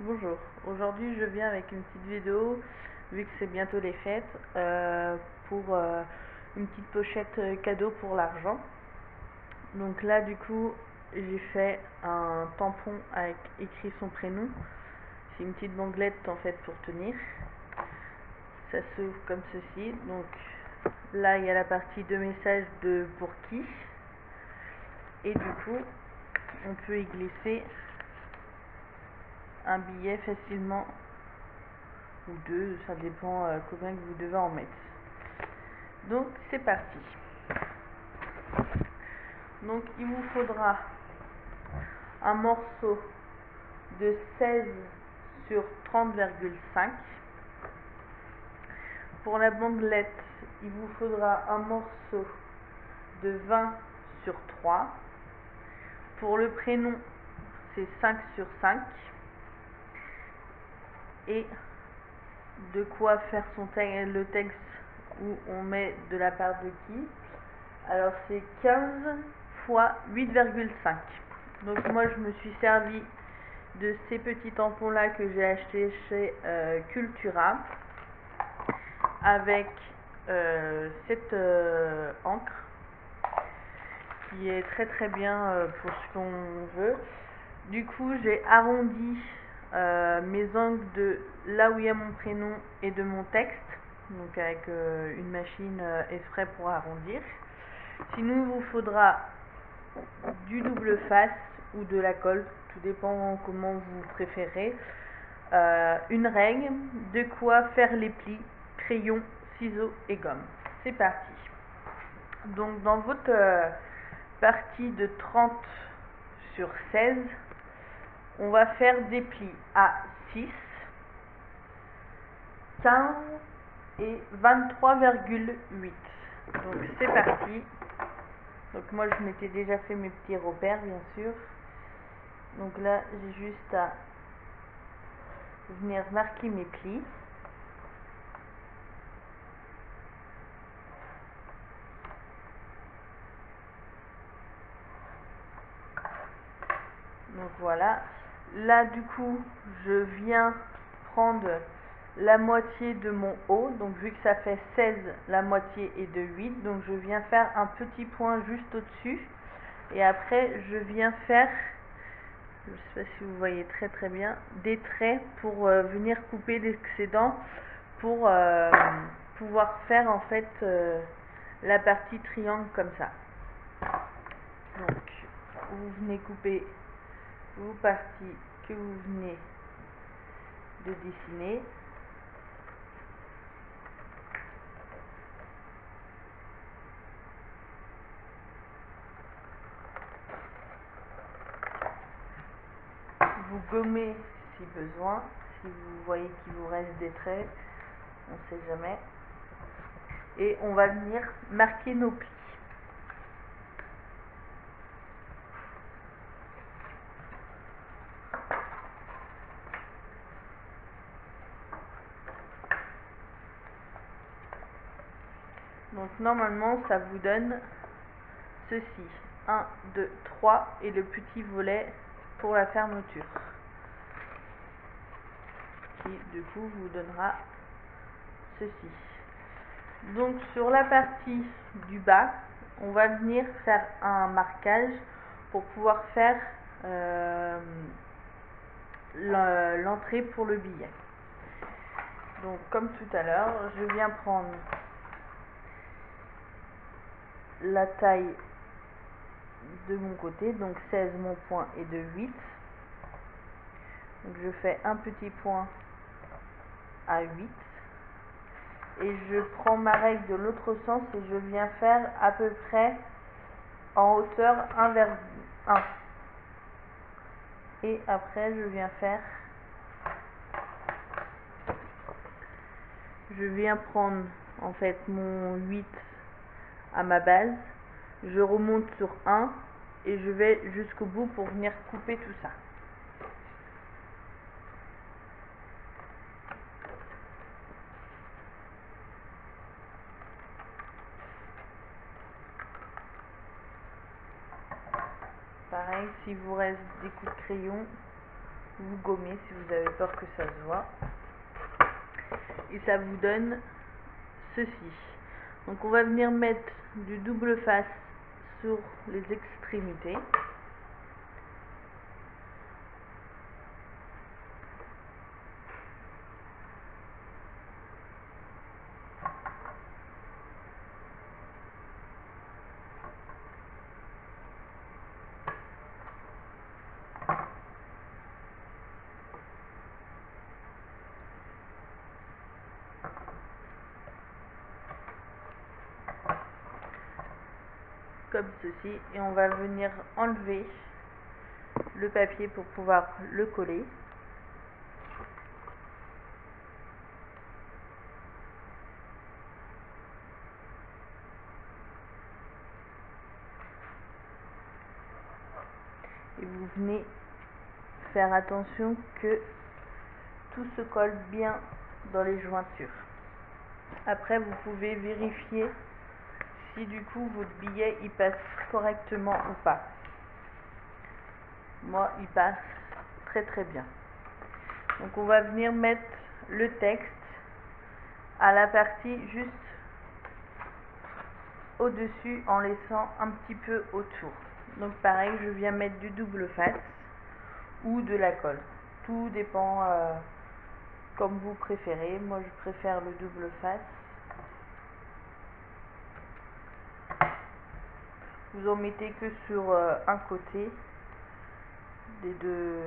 Bonjour, aujourd'hui je viens avec une petite vidéo, vu que c'est bientôt les fêtes, pour une petite pochette cadeau pour l'argent. Donc là du coup j'ai fait un tampon avec écrit son prénom, c'est une petite bandelette en fait pour tenir, ça s'ouvre comme ceci. Donc là il y a la partie de message de pour qui, et du coup on peut y glisser un billet facilement, ou deux, ça dépend combien que vous devez en mettre. Donc c'est parti. Donc il vous faudra un morceau de 16 sur 30,5. Pour la bandelette, il vous faudra un morceau de 20 sur 3. Pour le prénom, c'est 5 sur 5. Et de quoi faire le texte où on met de la part de qui. Alors c'est 15 fois 8,5. Donc moi je me suis servi de ces petits tampons là que j'ai acheté chez Cultura, avec cette encre qui est très bien pour ce qu'on veut. Du coup j'ai arrondi mes angles de là où il y a mon prénom et de mon texte, donc avec une machine exprès pour arrondir. Sinon il vous faudra du double face ou de la colle, tout dépend comment vous préférez, une règle, de quoi faire les plis, crayon, ciseaux et gomme. C'est parti. Donc dans votre partie de 30 sur 16, on va faire des plis à 6, 15 et 23,8. Donc c'est parti. Donc moi je m'étais déjà fait mes petits repères bien sûr. Donc là j'ai juste à venir marquer mes plis. Donc voilà. Là du coup je viens prendre la moitié de mon haut. Donc vu que ça fait 16, la moitié est de 8. Donc je viens faire un petit point juste au-dessus. Et après je viens faire, je ne sais pas si vous voyez très bien, des traits pour venir couper l'excédent, pour pouvoir faire en fait la partie triangle comme ça. Donc vous venez couper vos parties que vous venez de dessiner. Vous gommez si besoin, si vous voyez qu'il vous reste des traits, on ne sait jamais. Et on va venir marquer nos plis. Donc normalement ça vous donne ceci, 1, 2, 3 et le petit volet pour la fermeture, qui du coup vous donnera ceci. Donc sur la partie du bas, on va venir faire un marquage pour pouvoir faire l'entrée pour le billet. Donc comme tout à l'heure, je viens prendre la taille de mon côté, donc 16, mon point est de 8. Donc je fais un petit point à 8. Et je prends ma règle de l'autre sens et je viens faire à peu près en hauteur 1 vers 1. Et après je viens faire, je viens prendre en fait mon 8 à ma base, je remonte sur 1 et je vais jusqu'au bout pour venir couper tout ça. Pareil, s'il vous reste des coups de crayon, vous gommez si vous avez peur que ça se voit. Et ça vous donne ceci. Donc on va venir mettre du double face sur les extrémités. Comme ceci, et on va venir enlever le papier pour pouvoir le coller. Et vous venez faire attention que tout se colle bien dans les jointures. Après, vous pouvez vérifier si du coup votre billet il passe correctement ou pas. Moi, il passe très très bien. Donc on va venir mettre le texte à la partie juste au-dessus en laissant un petit peu autour. Donc pareil, je viens mettre du double face ou de la colle. Tout dépend comme vous préférez. Moi je préfère le double face. Vous en mettez que sur un côté des deux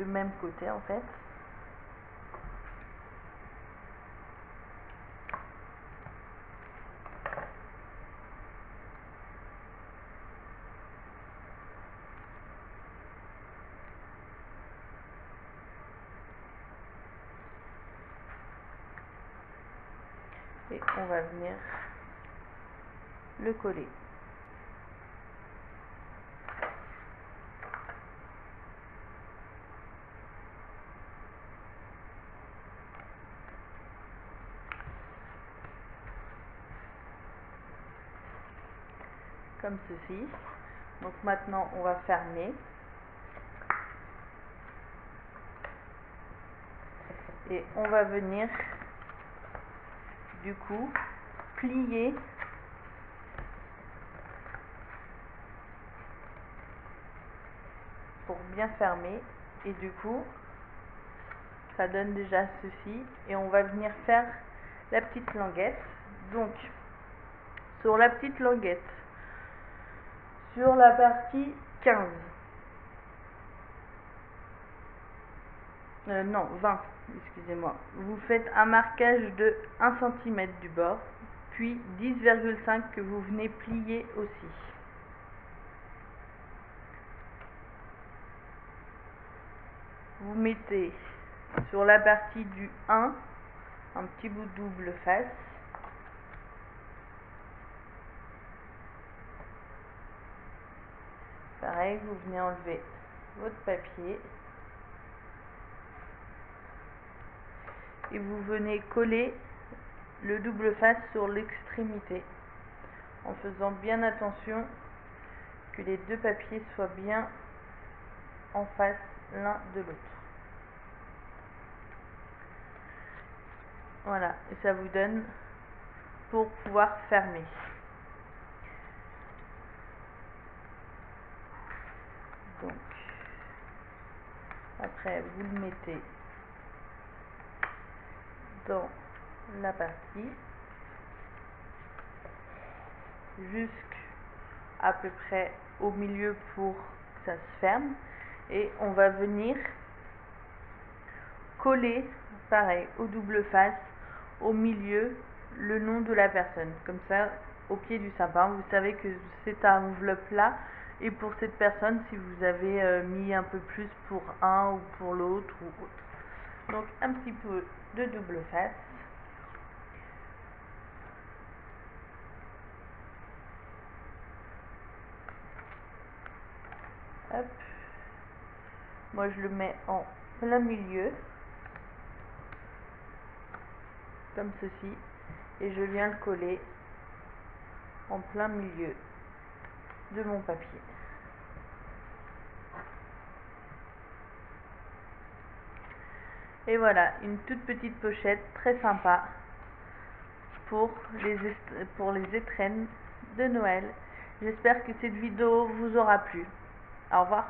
mêmes côtés en fait. Et on va venir le coller. Comme ceci. Donc maintenant on va fermer. Et on va venir du coup plier pour bien fermer, et du coup ça donne déjà ceci, et on va venir faire la petite languette. Donc sur la petite languette, sur la partie 15, non 20, excusez-moi, vous faites un marquage de 1 cm du bord, puis 10,5 que vous venez plier aussi. Vous mettez sur la partie du 1 un petit bout de double face. Pareil, vous venez enlever votre papier et vous venez coller le double face sur l'extrémité en faisant bien attention que les deux papiers soient bien en face l'un de l'autre. Voilà, et ça vous donne pour pouvoir fermer. Donc après vous le mettez dans la partie jusqu'à peu près au milieu pour que ça se ferme, et on va venir coller pareil au double face au milieu le nom de la personne, comme ça au pied du sapin vous savez que cette enveloppe là et pour cette personne, si vous avez mis un peu plus pour un ou pour l'autre ou autre. Donc un petit peu de double face. Hop. Moi je le mets en plein milieu, comme ceci, et je viens le coller en plein milieu de mon papier. Et voilà, une toute petite pochette très sympa pour les étrennes de Noël. J'espère que cette vidéo vous aura plu. Au revoir.